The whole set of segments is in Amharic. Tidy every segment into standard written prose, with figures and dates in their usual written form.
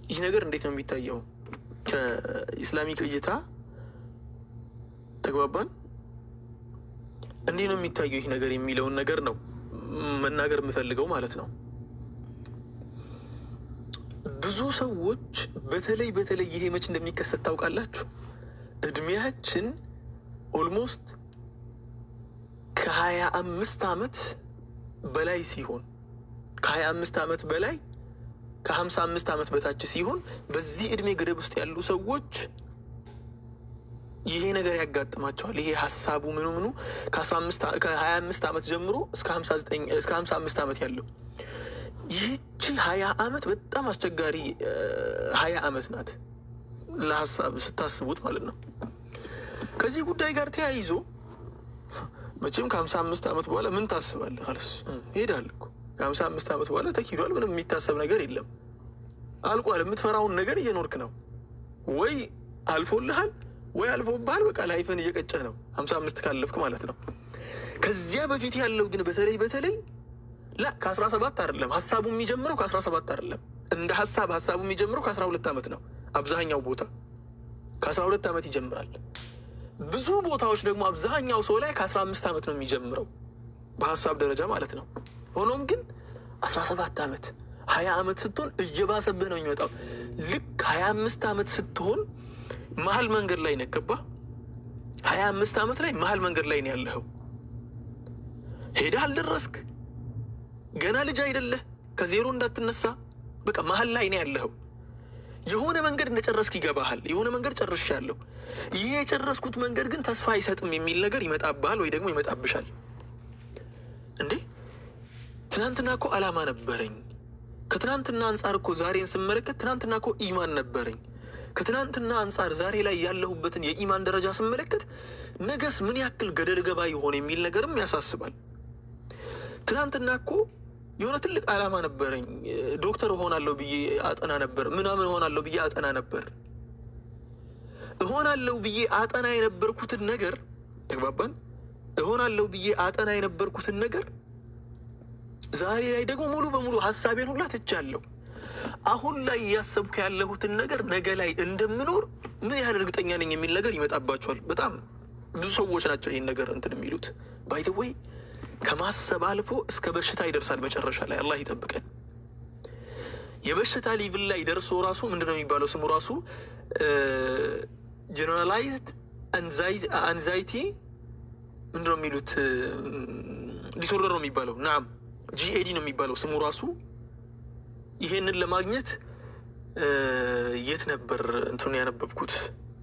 ይህ ነገር እንዴት ነው የሚታየው ከኢስላሚክ እይታ? ተግባባን? እንዴት ነው የሚታየው ይህ ነገር የሚለውን ነገር ነው መናገር የምፈልገው ማለት ነው። ብዙ ሰዎች በተለይ ይሄ መች እንደሚከሰት ታውቃላችሁ? እድሜያችን ኦልሞስት ከ25 ዓመት በላይ ሲሆን ከ25 ዓመት በላይ ከ55 ዓመት በታች ሲሆን በዚህ እድሜ ገደብ ውስጥ ያሉ ሰዎች ይሄ ነገር ያጋጥማቸዋል። ይሄ ሀሳቡ ምኑ ከ25 ዓመት ጀምሮ እስከ 55 ዓመት ያለው ይህቺ 20 ዓመት በጣም አስቸጋሪ 20 ዓመት ናት ለሀሳብ ስታስቡት ማለት ነው። ከዚህ ጉዳይ ጋር ተያይዞ መቼም ከ55 ዓመት በኋላ ምን ታስባለህ? አለስ ሄዳል እኮ ከ55 ዓመት በኋላ ተኪዷል። ምንም የሚታሰብ ነገር የለም። አልቋል። የምትፈራውን ነገር እየኖርክ ነው። ወይ አልፎልሃል ወይ አልፎብሃል። በቃ ላይፍን እየቀጨህ ነው 55 ካለፍክ ማለት ነው። ከዚያ በፊት ያለው ግን በተለይ ከ17 አይደለም ሀሳቡ የሚጀምረው ከ17 አይደለም። እንደ ሀሳቡ የሚጀምረው ከ12 ዓመት ነው። አብዛኛው ቦታ ከ12 ዓመት ይጀምራል። ብዙ ቦታዎች ደግሞ አብዛኛው ሰው ላይ ከ15 ዓመት ነው የሚጀምረው በሀሳብ ደረጃ ማለት ነው። ሆኖም ግን 17 ዓመት 20 ዓመት ስትሆን እየባሰብህ ነው የሚመጣው። ልክ 25 ዓመት ስትሆን መሀል መንገድ ላይ ነከባ 25 ዓመት ላይ መሀል መንገድ ላይ ነው ያለኸው። ሄደህ አልደረስክ፣ ገና ልጅ አይደለህ፣ ከዜሮ እንዳትነሳ በቃ መሀል ላይ ነው ያለኸው። የሆነ መንገድ እንደጨረስክ ይገባሃል። የሆነ መንገድ ጨርሻለሁ፣ ይሄ የጨረስኩት መንገድ ግን ተስፋ አይሰጥም የሚል ነገር ይመጣብሃል ወይ ደግሞ ይመጣብሻል። እንዴ ትናንትና እኮ አላማ ነበረኝ፣ ከትናንትና አንጻር እኮ ዛሬን ስመለከት ትናንትና እኮ ኢማን ነበረኝ፣ ከትናንትና አንጻር ዛሬ ላይ ያለሁበትን የኢማን ደረጃ ስመለከት ነገስ ምን ያክል ገደል ገባ ይሆን የሚል ነገርም ያሳስባል። ትናንትና እኮ የሆነ ትልቅ አላማ ነበረኝ፣ ዶክተር እሆናለሁ ብዬ አጠና ነበር፣ ምናምን እሆናለሁ ብዬ አጠና ነበር። እሆናለሁ ብዬ አጠና የነበርኩትን ነገር ተግባባን። እሆናለሁ ብዬ አጠና የነበርኩትን ነገር ዛሬ ላይ ደግሞ ሙሉ በሙሉ ሀሳቤን ሁላ ትቻለሁ። አሁን ላይ እያሰብኩ ያለሁትን ነገር ነገ ላይ እንደምኖር ምን ያህል እርግጠኛ ነኝ የሚል ነገር ይመጣባቸዋል። በጣም ብዙ ሰዎች ናቸው ይህን ነገር እንትን የሚሉት። ባይ ዘ ወይ ከማሰብ አልፎ እስከ በሽታ ይደርሳል መጨረሻ ላይ። አላህ ይጠብቀን። የበሽታ ሊቭል ላይ ደርሶ ራሱ ምንድነው የሚባለው ስሙ ራሱ ጀነራላይዝድ አንዛይቲ ምንድነው የሚሉት ዲስኦርደር ነው የሚባለው። ናም ጂኤዲ ነው የሚባለው ስሙ ራሱ። ይሄንን ለማግኘት የት ነበር እንትኑ ያነበብኩት?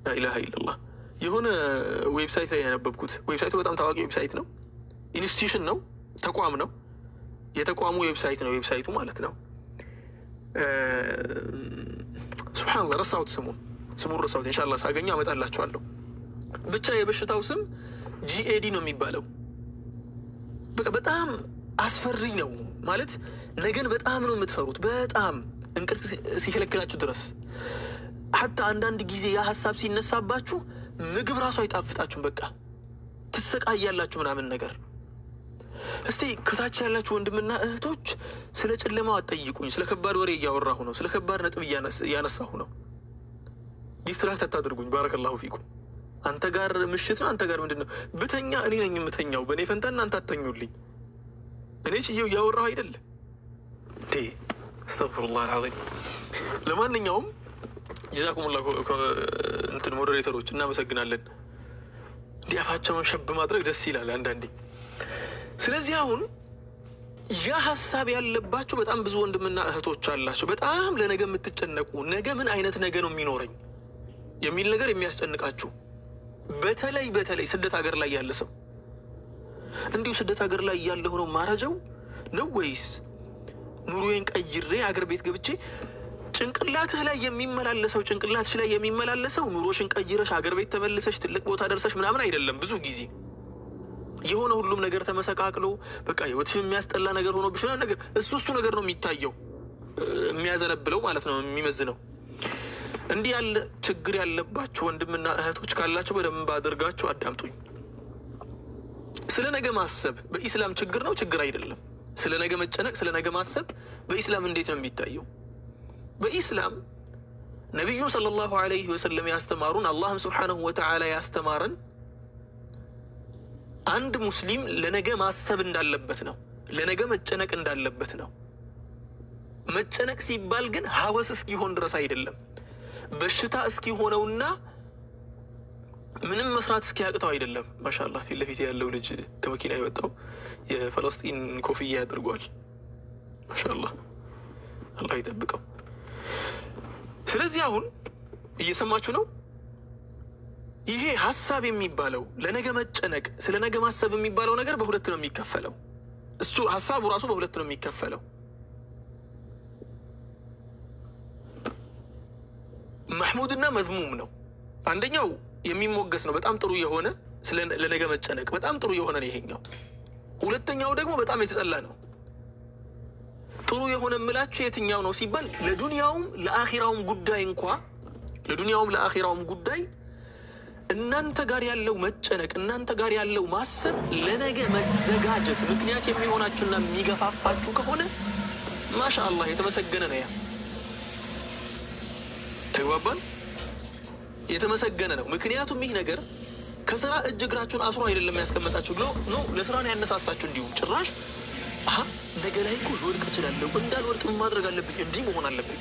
ላኢላሃ ኢለላህ የሆነ ዌብሳይት ላይ ያነበብኩት። ዌብሳይቱ በጣም ታዋቂ ዌብሳይት ነው። ኢንስቲትዩሽን ነው፣ ተቋም ነው። የተቋሙ ዌብሳይት ነው ዌብሳይቱ ማለት ነው። ሱብሃንአላህ ረሳሁት ስሙን ረሳሁት። ኢንሻአላህ ሳገኘው አመጣላችኋለሁ። ብቻ የበሽታው ስም ጂኤዲ ነው የሚባለው። በቃ በጣም አስፈሪ ነው ማለት ነገን በጣም ነው የምትፈሩት። በጣም እንቅልፍ ሲከለክላችሁ ድረስ ሀታ አንዳንድ ጊዜ ያ ሀሳብ ሲነሳባችሁ ምግብ ራሱ አይጣፍጣችሁም። በቃ ትሰቃያላችሁ ምናምን ነገር። እስቲ ከታች ያላችሁ ወንድምና እህቶች ስለ ጨለማው አትጠይቁኝ። ስለ ከባድ ወሬ እያወራሁ ነው። ስለ ከባድ ነጥብ እያነሳሁ ነው። ዲስትራክት አታድርጉኝ። ባረከላሁ ፊኩም። አንተ ጋር ምሽት ነው፣ አንተ ጋር ምንድን ነው? ብተኛ እኔ ነኝ የምተኛው። በእኔ ፈንታ እናንተ አትተኙልኝ። እኔ ችዬው እያወራሁ አይደለ እንዴ? አስተግፊሩላህ አልዓዚም። ለማንኛውም ጀዛኩሙላህ እንትን ሞዴሬተሮች እናመሰግናለን። እንዲህ አፋቸውን ሸብ ማድረግ ደስ ይላል አንዳንዴ። ስለዚህ አሁን ያ ሀሳብ ያለባቸው በጣም ብዙ ወንድምና እህቶች አላቸው። በጣም ለነገ የምትጨነቁ፣ ነገ ምን አይነት ነገ ነው የሚኖረኝ የሚል ነገር የሚያስጨንቃችሁ፣ በተለይ ስደት ሀገር ላይ ያለ ሰው እንዲሁ ስደት ሀገር ላይ ያለ ሆነው ማረጀው ነው ወይስ ኑሮዬን ቀይሬ አገር ቤት ገብቼ? ጭንቅላትህ ላይ የሚመላለሰው ጭንቅላትሽ ላይ የሚመላለሰው ኑሮሽን ቀይረሽ አገር ቤት ተመልሰሽ ትልቅ ቦታ ደርሰሽ ምናምን አይደለም። ብዙ ጊዜ የሆነ ሁሉም ነገር ተመሰቃቅሎ በቃ ህይወትሽ የሚያስጠላ ነገር ሆኖ ብሽና ነገር እሱ ነገር ነው የሚታየው፣ የሚያዘነብለው ማለት ነው፣ የሚመዝነው። እንዲህ ያለ ችግር ያለባችሁ ወንድምና እህቶች ካላችሁ በደንብ አድርጋችሁ አዳምጡኝ። ስለ ነገ ማሰብ በኢስላም ችግር ነው? ችግር አይደለም። ስለ ነገ መጨነቅ፣ ስለ ነገ ማሰብ በኢስላም እንዴት ነው የሚታየው? በኢስላም ነቢዩ ሰለላሁ ዐለይሂ ወሰለም ያስተማሩን አላህም ስብሓነሁ ወተዓላ ያስተማረን አንድ ሙስሊም ለነገ ማሰብ እንዳለበት ነው። ለነገ መጨነቅ እንዳለበት ነው። መጨነቅ ሲባል ግን ሀወስ እስኪሆን ድረስ አይደለም። በሽታ እስኪሆነውና ምንም መስራት እስኪያቅተው አይደለም። ማሻአላህ ፊት ለፊት ያለው ልጅ ከመኪና የወጣው የፈለስጢን ኮፍያ ያድርጓል። ማሻአላህ አላህ ይጠብቀው። ስለዚህ አሁን እየሰማችሁ ነው። ይሄ ሀሳብ የሚባለው ለነገ መጨነቅ፣ ስለ ነገ ማሰብ የሚባለው ነገር በሁለት ነው የሚከፈለው። እሱ ሀሳቡ ራሱ በሁለት ነው የሚከፈለው። መሕሙድና መዝሙም ነው። አንደኛው የሚሞገስ ነው፣ በጣም ጥሩ የሆነ ለነገ መጨነቅ በጣም ጥሩ የሆነ ነው ይሄኛው። ሁለተኛው ደግሞ በጣም የተጠላ ነው። ጥሩ የሆነ የምላችሁ የትኛው ነው ሲባል ለዱንያውም ለአኺራውም ጉዳይ እንኳ ለዱንያውም ለአኺራውም ጉዳይ እናንተ ጋር ያለው መጨነቅ፣ እናንተ ጋር ያለው ማሰብ ለነገ መዘጋጀት ምክንያት የሚሆናችሁና የሚገፋፋችሁ ከሆነ ማሻአላህ የተመሰገነ ነው። ያ ተግባባን? የተመሰገነ ነው። ምክንያቱም ይህ ነገር ከስራ እጅ እግራችሁን አስሮ አይደለም ያስቀመጣችሁ ብሎ ነው ለስራ ነው ያነሳሳችሁ። እንዲሁም ጭራሽ ነገ ላይ እኮ ልወድቅ እችላለሁ፣ እንዳልወድቅ ምን ማድረግ አለብኝ? እንዲህ መሆን አለብኝ።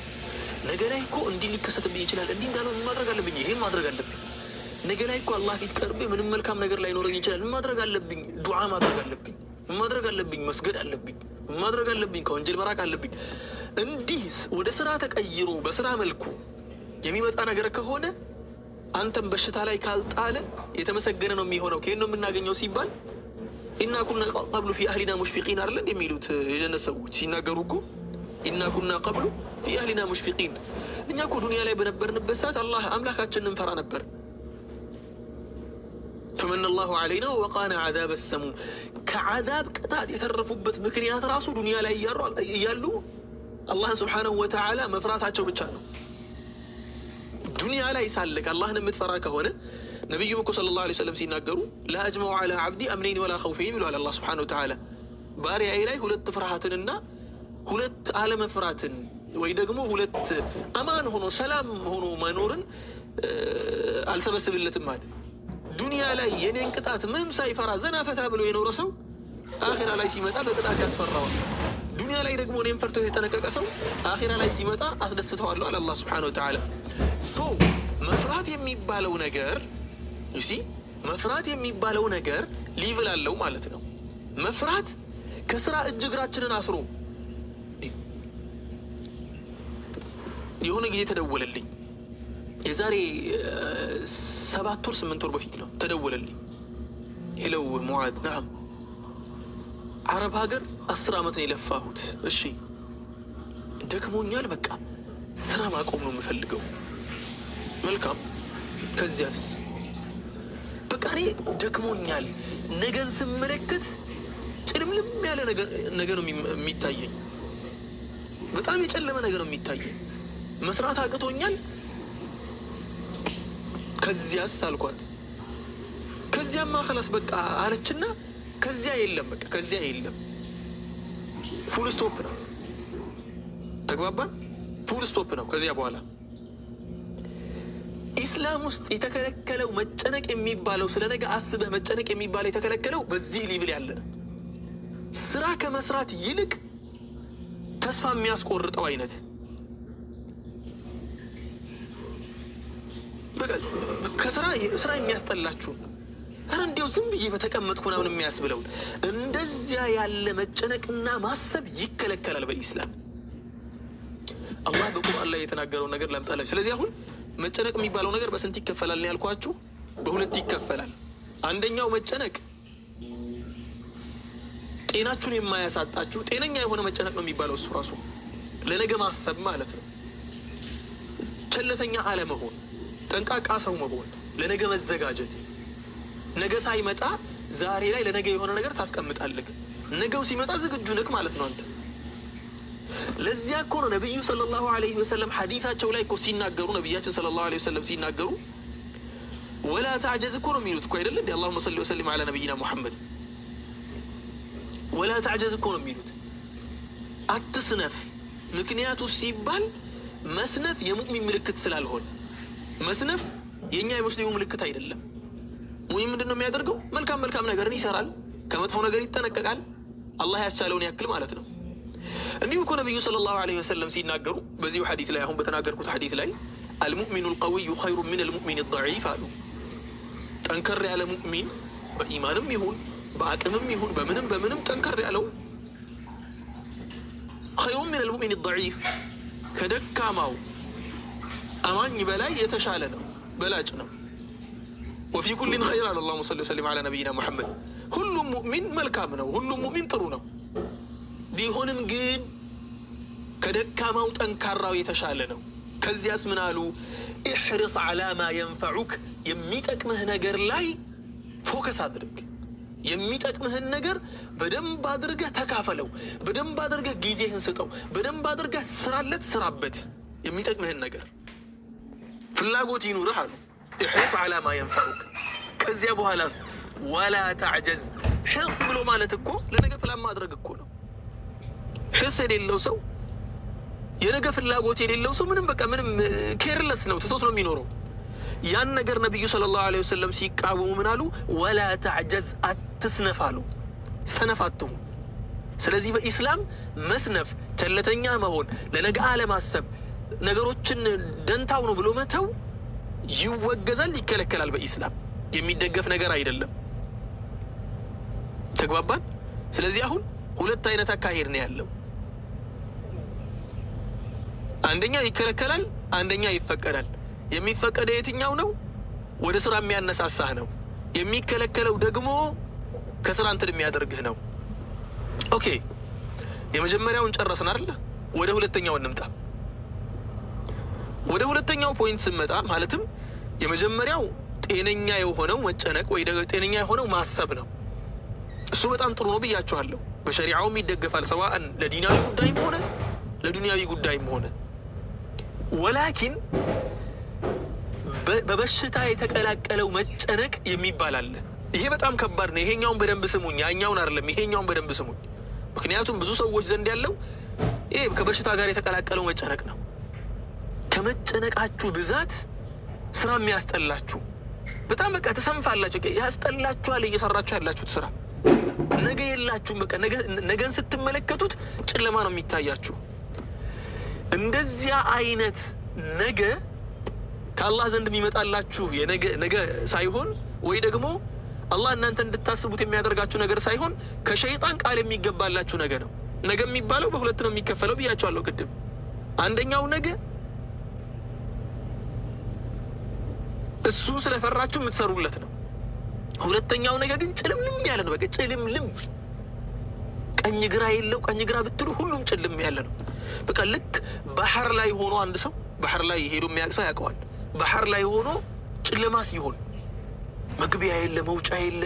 ነገ ላይ እኮ እንዲህ ሊከሰትብኝ ይችላል፣ እንዲህ እንዳልሆን ምን ማድረግ አለብኝ? ይሄን ማድረግ አለብኝ። ነገ ላይ እኮ አላህ ፊት ቀርቤ ምንም መልካም ነገር ላይኖረኝ ይችላል፣ ምን ማድረግ አለብኝ? ዱዓ ማድረግ አለብኝ። ምን ማድረግ አለብኝ? መስገድ አለብኝ። ምን ማድረግ አለብኝ? ከወንጀል መራቅ አለብኝ። እንዲህ ወደ ስራ ተቀይሮ በስራ መልኩ የሚመጣ ነገር ከሆነ አንተም በሽታ ላይ ካልጣለ የተመሰገነ ነው የሚሆነው። ከየት ነው የምናገኘው ሲባል ኢና ኩና ቀብሉ ፊ አህሊና ሙሽፊቂን አይደል የሚሉት የጀነት ሰዎች ሲናገሩ እኮ ኢና ኩና ቀብሉ ፊ አህሊና ሙሽፊቂን። እኛ እኮ ዱንያ ላይ በነበርንበት ሰዓት አምላካችንን እንፈራ ነበር። ፈመነ አላሁ ዐለይና ወወቃና ዐዛበ ሰሙም። ከዐዛብ ቅጣት የተረፉበት ምክንያት ራሱ ዱንያ ላይ እያሉ አላህን ስብሓነሁ ወተዓላ መፍራታቸው ብቻ ነው። ዱንያ ላይ ሳለክ አላህን የምትፈራ ከሆነ ነቢዩም እኮ ሰለላሁ ዐለይሂ ወሰለም ሲናገሩ ላ አጅመዑ ዐላ ዐብዲ አምነይን ወላ ኸውፈይን ብለዋል አላህ ሱብሓነሁ ወተዓላ። ባሪያዬ ላይ ሁለት ፍርሃትንና ሁለት አለመፍራትን ወይ ደግሞ ሁለት አማን ሆኖ ሰላም ሆኖ መኖርን አልሰበስብለትም አለ። ዱንያ ላይ የኔን ቅጣት ምንም ሳይፈራ ዘና ፈታ ብሎ የኖረ ሰው አኺራ ላይ ሲመጣ በቅጣት ያስፈራዋል። ዱንያ ላይ ደግሞ እኔን ፈርቶ የተጠነቀቀ ሰው አኺራ ላይ ሲመጣ አስደስተዋለሁ አለ አላህ ሱብሓነሁ ወተዓላ። መፍራት የሚባለው ነገር መፍራት የሚባለው ነገር ሊቭል አለው ማለት ነው። መፍራት ከስራ እጅ እግራችንን አስሮ የሆነ ጊዜ ተደወለልኝ። የዛሬ 7 ወር 8 ወር በፊት ነው ተደወለልኝ። ሄሎ ሙዓድ፣ ናም አረብ ሀገር 10 ዓመት ነው የለፋሁት። እሺ ደክሞኛል፣ በቃ ስራ ማቆም ነው የምፈልገው። መልካም፣ ከዚያስ? በቃ እኔ ደክሞኛል። ነገን ስመለከት ጭልምልም ያለ ነገር ነው የሚታየኝ። በጣም የጨለመ ነገር ነው የሚታየኝ። መስራት አቅቶኛል። ከዚያስ አልኳት። ከዚያማ ኸላስ በቃ አለችና ከዚያ የለም፣ በቃ ከዚያ የለም። ፉል ስቶፕ ነው። ተግባባን? ፉል ስቶፕ ነው። ከዚያ በኋላ ኢስላም ውስጥ የተከለከለው መጨነቅ የሚባለው ስለ ነገ አስበህ መጨነቅ የሚባለው የተከለከለው በዚህ ሊብል ያለ ነው። ስራ ከመስራት ይልቅ ተስፋ የሚያስቆርጠው አይነት ከስራ የሚያስጠላችሁ እንዲያው ዝም ብዬ በተቀመጥኩ ምናምን የሚያስብለውን እንደዚያ ያለ መጨነቅና ማሰብ ይከለከላል በኢስላም። አላህ በቁርአን ላይ የተናገረውን ነገር ላምጣላችሁ። ስለዚህ አሁን መጨነቅ የሚባለው ነገር በስንት ይከፈላል ነው ያልኳችሁ? በሁለት ይከፈላል። አንደኛው መጨነቅ ጤናችሁን የማያሳጣችሁ ጤነኛ የሆነ መጨነቅ ነው የሚባለው። እሱ ራሱ ለነገ ማሰብ ማለት ነው። ቸለተኛ አለመሆን፣ ጠንቃቃ ሰው መሆን፣ ለነገ መዘጋጀት። ነገ ሳይመጣ ዛሬ ላይ ለነገ የሆነ ነገር ታስቀምጣለህ። ነገው ሲመጣ ዝግጁ ነህ ማለት ነው አንተ። ለዚያ እኮ ነው ነቢዩ ሰለላሁ ዐለይሂ ወሰለም ሐዲታቸው ላይ እኮ ሲናገሩ ነቢያችን ሰለላሁ ዐለይሂ ወሰለም ሲናገሩ ወላ ተዕጀዝ እኮ ነው የሚሉት እኮ አይደለ እንዴ? አላሁመ ሰሊ ወሰሊም ዐላ ነቢይና ሙሐመድ። ወላ ተዕጀዝ እኮ ነው የሚሉት፣ አትስነፍ። ምክንያቱ ሲባል መስነፍ የሙእሚን ምልክት ስላልሆነ መስነፍ የኛ የሙስሊሙ ምልክት አይደለም። ሙእሚን ምንድነው የሚያደርገው? መልካም ነገርን ይሰራል፣ ከመጥፎ ነገር ይጠነቀቃል፣ አላህ ያስቻለውን ያክል ማለት ነው። እንዲሁ እኮ ነብዩ ሰለላሁ ዐለይሂ ወሰለም ሲናገሩ በዚሁ ሐዲስ ላይ አሁን በተናገርኩት ሐዲስ ላይ አልሙእሚኑ አልቀዊዩ ኸይሩን ሚነል ሙእሚኒ አልደዒፍ አሉ። ጠንከር ያለ ሙእሚን በኢማንም ይሁን በአቅምም ይሁን በምንም ጠንከር ያለው ኸይሩን ሚነል ሙእሚኒ አልደዒፍ ከደካማው አማኝ በላይ የተሻለ ነው፣ በላጭ ነው። ወፊ ኩሊን ኸይር አለ አላሁመ ሰሊ ወሰሊም ዐላ ነቢይና ሙሐመድ። ሁሉም ሙእሚን መልካም ነው፣ ሁሉም ሙእሚን ጥሩ ነው። ቢሆንም ግን ከደካማው ጠንካራው የተሻለ ነው። ከዚያስ ምን አሉ? ኢሕርስ ዐላ ማ የንፈዑክ፣ የሚጠቅምህ ነገር ላይ ፎከስ አድርግ። የሚጠቅምህን ነገር በደንብ አድርገህ ተካፈለው፣ በደንብ አድርገህ ጊዜህን ስጠው፣ በደንብ አድርገህ ስራበት። የሚጠቅምህን ነገር ፍላጎት ይኑርህ አሉ። ኢሕርስ ዐላ ማ የንፈዑክ። ከዚያ በኋላስ ወላ ተዕጀዝ። ሕርስ ብሎ ማለት እኮ ለነገ ፕላን ማድረግ እኮ ነው። ሕርስ የሌለው ሰው የነገ ፍላጎት የሌለው ሰው ምንም ኬርለስ ነው፣ ትቶት ነው የሚኖረው። ያን ነገር ነቢዩ ሰለላሁ ዐለይሂ ወሰለም ሲቃወሙ ምን አሉ? ወላ ተዕጀዝ፣ አትስነፍ አሉ። ሰነፍ አትሁን። ስለዚህ በኢስላም መስነፍ፣ ቸለተኛ መሆን፣ ለነገ አለማሰብ፣ ነገሮችን ደንታው ነው ብሎ መተው ይወገዛል፣ ይከለከላል። በኢስላም የሚደገፍ ነገር አይደለም። ተግባባን? ስለዚህ አሁን ሁለት አይነት አካሄድ ነው ያለው። አንደኛ ይከለከላል፣ አንደኛ ይፈቀዳል። የሚፈቀደው የትኛው ነው? ወደ ስራ የሚያነሳሳህ ነው። የሚከለከለው ደግሞ ከስራ እንትን የሚያደርግህ ነው። ኦኬ፣ የመጀመሪያውን ጨረስን አይደል? ወደ ሁለተኛው እንምጣ። ወደ ሁለተኛው ፖይንት ስንመጣ ማለትም የመጀመሪያው ጤነኛ የሆነው መጨነቅ ወይ ደግሞ ጤነኛ የሆነው ማሰብ ነው። እሱ በጣም ጥሩ ነው ብያችኋለሁ። በሸሪዓውም ይደገፋል፣ ሰዋእን ለዲናዊ ጉዳይም ሆነ ለዱንያዊ ጉዳይም ሆነ። ወላኪን በበሽታ የተቀላቀለው መጨነቅ የሚባል አለ። ይሄ በጣም ከባድ ነው። ይሄኛውን በደንብ ስሙኝ፣ ያኛውን አይደለም። ይሄኛውን በደንብ ስሙኝ። ምክንያቱም ብዙ ሰዎች ዘንድ ያለው ይሄ ከበሽታ ጋር የተቀላቀለው መጨነቅ ነው። ከመጨነቃችሁ ብዛት ስራ የሚያስጠላችሁ በጣም ተሰንፋላችሁ፣ ያስጠላችኋል እየሰራችሁ ያላችሁት ስራ። ነገ የላችሁም። ነገን ስትመለከቱት ጨለማ ነው የሚታያችሁ። እንደዚያ አይነት ነገ ከአላህ ዘንድ የሚመጣላችሁ ነገ ሳይሆን ወይ ደግሞ አላህ እናንተ እንድታስቡት የሚያደርጋችሁ ነገር ሳይሆን ከሸይጣን ቃል የሚገባላችሁ ነገ ነው። ነገ የሚባለው በሁለት ነው የሚከፈለው ብያቸዋለሁ ቅድም። አንደኛው ነገ እሱ ስለፈራችሁ የምትሰሩለት ነው። ሁለተኛው ነገ ግን ጭልምልም ያለ ነው። ጭልምልም፣ ቀኝ ግራ የለው። ቀኝ ግራ ብትሉ ሁሉም ጭልም ያለ ነው። ልክ ባህር ላይ ሆኖ አንድ ሰው ባህር ላይ ሄዶ የሚያውቅ ሰው ያውቀዋል። ባህር ላይ ሆኖ ጨለማ ሲሆን መግቢያ የለ፣ መውጫ የለ።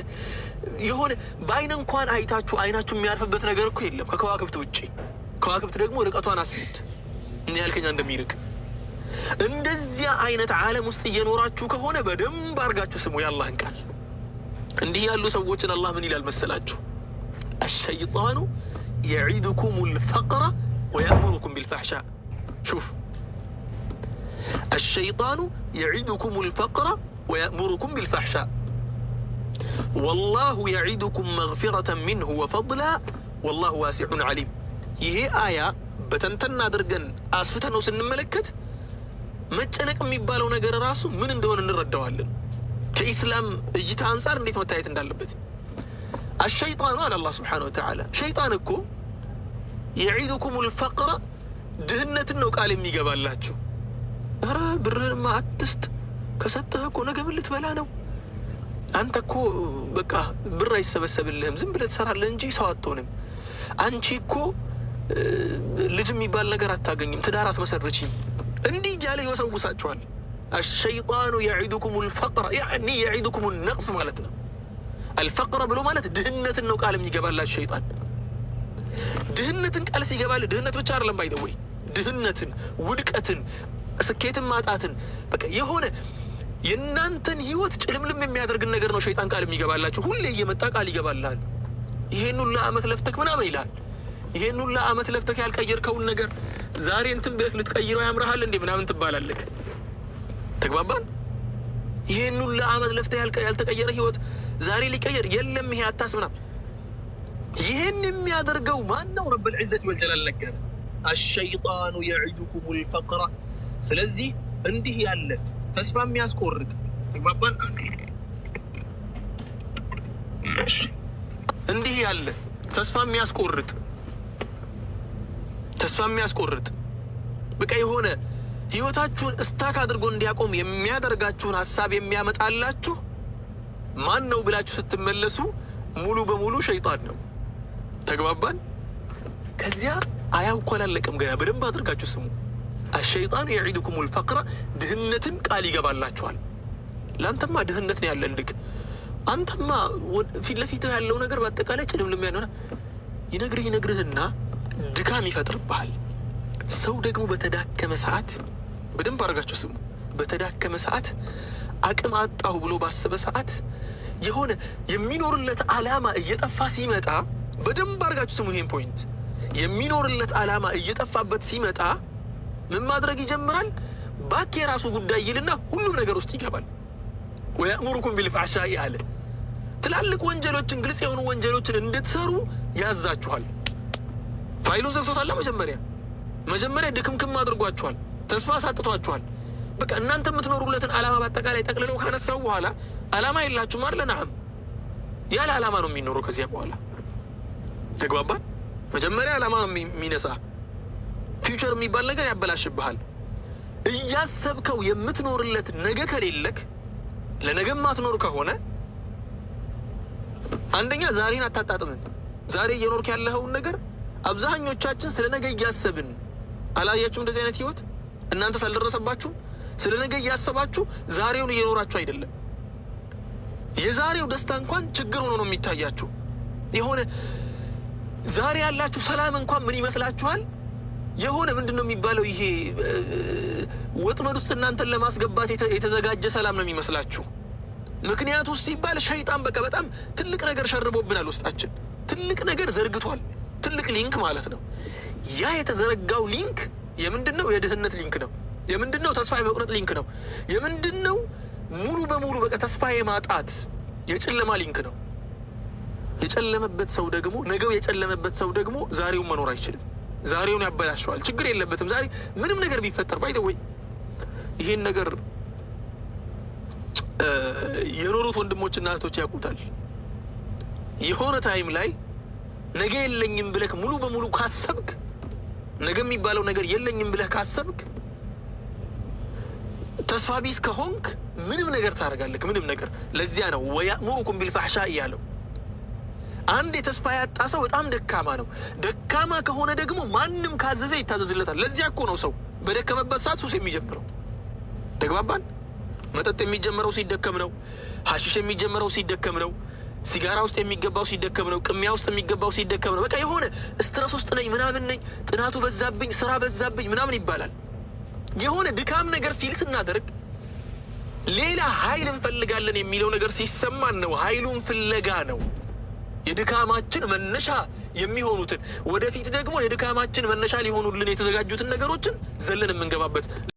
የሆነ በአይን እንኳን አይናችሁ የሚያርፍበት ነገር እኮ የለም ከከዋክብት ውጪ። ከዋክብት ደግሞ ርቀቷን አስቡት ምን ያህል ከኛ እንደሚርቅ። እንደዚያ አይነት ዓለም ውስጥ እየኖራችሁ ከሆነ በደንብ አድርጋችሁ ስሙ የአላህን ቃል። እንዲህ ያሉ ሰዎችን አላህ ምን ይላል መሰላችሁ? አሸይጣኑ የዒዱኩሙል ፈቅረ ወየእሙሩኩም ቢልፈሕሻ። ሹፍ፣ አሸይጣኑ የዒዱኩሙል ፈቅረ ወየእሙሩኩም ቢልፈሕሻ ወላሁ የዒዱኩም መግፊረተን ሚንሁ ወፈድላ ወላሁ ዋሲዑን ዓሊም። ይሄ አያ በተንተን አድርገን አስፍተን ነው ስንመለከት መጨነቅ የሚባለው ነገር ራሱ ምን እንደሆነ እንረዳዋለን። ከኢስላም እይታ አንጻር እንዴት መታየት እንዳለበት። አሸይጣኑ አለ አላህ ስብሓነሁ ወተዓላ፣ ሸይጣን እኮ የዒዱኩሙል ፈቅረ ድህነትን ነው ቃል የሚገባላችሁ። ኧረ ብርህንማ አትስጥ፣ ከሰጠህ እኮ ነገ ምን ልትበላ ነው? አንተ እኮ በቃ ብር አይሰበሰብልህም፣ ዝም ብለህ ትሰራለህ እንጂ ሰው አትሆንም። አንቺ እኮ ልጅ የሚባል ነገር አታገኝም፣ ትዳር አትመሰርችም። እንዲህ እያለ ይወሰውሳችኋል። አሸይጣኑ የዒዱኩሙል ፈቅረ ያዕኒ የዒዱኩሙል ነቅስ ማለት ነው። አልፈቅረ ብሎ ማለት ድህነትን ነው ቃል የሚገባላችሁ ሸይጣን። ድህነትን ቃል ሲገባል ድህነት ብቻ አይደለም ባይደወይ፣ ድህነትን፣ ውድቀትን፣ ስኬትን ማጣትን፣ በቃ የሆነ የእናንተን ህይወት ጭልምልም የሚያደርግን ነገር ነው ሸይጣን ቃል የሚገባላችሁ። ሁሌ እየመጣ ቃል ይገባልሃል። ይሄን ሁላ ዓመት ለፍተክ ምናምን ይልሃል። ይሄን ሁላ ዓመት ለፍተክ ያልቀየርከውን ነገር ዛሬ እንትን ብለህ ልትቀይረው ያምርሃል እንዴ ምናምን ትባላለህ። ተግባባን? ይሄን ሁሉ ዓመት ለፍተህ ያልተቀየረ ህይወት ዛሬ ሊቀየር የለም። ይሄ አታስብና ይሄን የሚያደርገው ማን ነው? ረብል ዒዘት ወልጀላል ነገር አሸይጣኑ የዒዱኩሙል ፈቅራ። ስለዚህ እንዲህ ያለ ተስፋ የሚያስቆርጥ ተግባባን? እንዲህ ያለ ተስፋ የሚያስቆርጥ በቃ የሆነ ህይወታችሁን እስታክ አድርጎ እንዲያቆም የሚያደርጋችሁን ሐሳብ የሚያመጣላችሁ ማን ነው ብላችሁ ስትመለሱ ሙሉ በሙሉ ሸይጣን ነው። ተግባባን? ከዚያ አያውኮላለቅም። ገና በደንብ አድርጋችሁ ስሙ። አሸይጣኑ የዒዱኩሙል ፈቅራ፣ ድህነትን ቃል ይገባላችኋል። ለአንተማ ድህነት ነው ያለልክ። አንተማ ፊት ለፊት ያለው ነገር በአጠቃላይ ጭልምልም ያለሆነ ይነግርህና ድካም ይፈጥርብሃል። ሰው ደግሞ በተዳከመ ሰዓት በደንብ አድርጋችሁ ስሙ። በተዳከመ ሰዓት አቅም አጣሁ ብሎ ባሰበ ሰዓት የሆነ የሚኖርለት ዓላማ እየጠፋ ሲመጣ በደንብ አድርጋችሁ ስሙ። ይሄን ፖይንት የሚኖርለት ዓላማ እየጠፋበት ሲመጣ ምን ማድረግ ይጀምራል? ባክ የራሱ ጉዳይ ይልና ሁሉም ነገር ውስጥ ይገባል። ወያእሙሩኩም ቢልፈሕሻኢ አለ። ትላልቅ ወንጀሎችን ግልጽ የሆኑ ወንጀሎችን እንድትሰሩ ያዛችኋል። ፋይሉን ዘግቶታል። መጀመሪያ ድክምክም አድርጓችኋል። ተስፋ አሳጥቷችኋል። በቃ እናንተ የምትኖሩለትን ዓላማ በአጠቃላይ ጠቅልለው ካነሳው በኋላ ዓላማ የላችሁም አይደል? ነዓም፣ ያለ ዓላማ ነው የሚኖሩ ከዚያ በኋላ። ተግባባን? መጀመሪያ ዓላማ ነው የሚነሳ። ፊውቸር የሚባል ነገር ያበላሽብሃል። እያሰብከው የምትኖርለት ነገ ከሌለክ ለነገ ማትኖር ከሆነ አንደኛ ዛሬን አታጣጥምን። ዛሬ እየኖርክ ያለኸውን ነገር አብዛኞቻችን ስለ ነገ እያሰብን አላያችሁም? እንደዚህ አይነት ህይወት እናንተ ሳልደረሰባችሁ ስለ ነገ እያሰባችሁ ዛሬውን እየኖራችሁ አይደለም። የዛሬው ደስታ እንኳን ችግር ሆኖ ነው የሚታያችሁ። የሆነ ዛሬ ያላችሁ ሰላም እንኳን ምን ይመስላችኋል? የሆነ ምንድነው የሚባለው ይሄ ወጥመድ ውስጥ እናንተን ለማስገባት የተዘጋጀ ሰላም ነው የሚመስላችሁ። ምክንያቱ ሲባል ሸይጣን በቃ በጣም ትልቅ ነገር ሸርቦብናል። ውስጣችን ትልቅ ነገር ዘርግቷል። ትልቅ ሊንክ ማለት ነው። ያ የተዘረጋው ሊንክ የምንድነው? የድህነት ሊንክ ነው። የምንድነው? ተስፋ የመቁረጥ ሊንክ ነው። የምንድነው? ሙሉ በሙሉ በቃ ተስፋ የማጣት የጨለማ ሊንክ ነው። የጨለመበት ሰው ደግሞ ነገው የጨለመበት ሰው ደግሞ ዛሬውን መኖር አይችልም። ዛሬውን ያበላሸዋል። ችግር የለበትም ዛሬ ምንም ነገር ቢፈጠር ባይደወይ ይሄን ነገር የኖሩት ወንድሞችና እህቶች ያውቁታል። የሆነ ታይም ላይ ነገ የለኝም ብለህ ሙሉ በሙሉ ካሰብክ፣ ነገ የሚባለው ነገር የለኝም ብለህ ካሰብክ፣ ተስፋ ቢስ ከሆንክ ምንም ነገር ታደርጋለህ። ምንም ነገር። ለዚያ ነው ወያእሙሩኩም ቢልፈሕሻኢ ያለው። አንድ የተስፋ ያጣ ሰው በጣም ደካማ ነው። ደካማ ከሆነ ደግሞ ማንም ካዘዘ ይታዘዝለታል። ለዚያ እኮ ነው ሰው በደከመበት ሰዓት ሱስ የሚጀምረው። ተግባባን? መጠጥ የሚጀምረው ሲደከም ነው። ሐሺሽ የሚጀምረው ሲደከም ነው። ሲጋራ ውስጥ የሚገባው ሲደከም ነው። ቅሚያ ውስጥ የሚገባው ሲደከም ነው። በቃ የሆነ ስትረስ ውስጥ ነኝ ምናምን ነኝ፣ ጥናቱ በዛብኝ፣ ስራ በዛብኝ ምናምን ይባላል። የሆነ ድካም ነገር ፊል ስናደርግ ሌላ ኃይል እንፈልጋለን የሚለው ነገር ሲሰማን ነው። ኃይሉን ፍለጋ ነው የድካማችን መነሻ የሚሆኑትን፣ ወደፊት ደግሞ የድካማችን መነሻ ሊሆኑልን የተዘጋጁትን ነገሮችን ዘለን የምንገባበት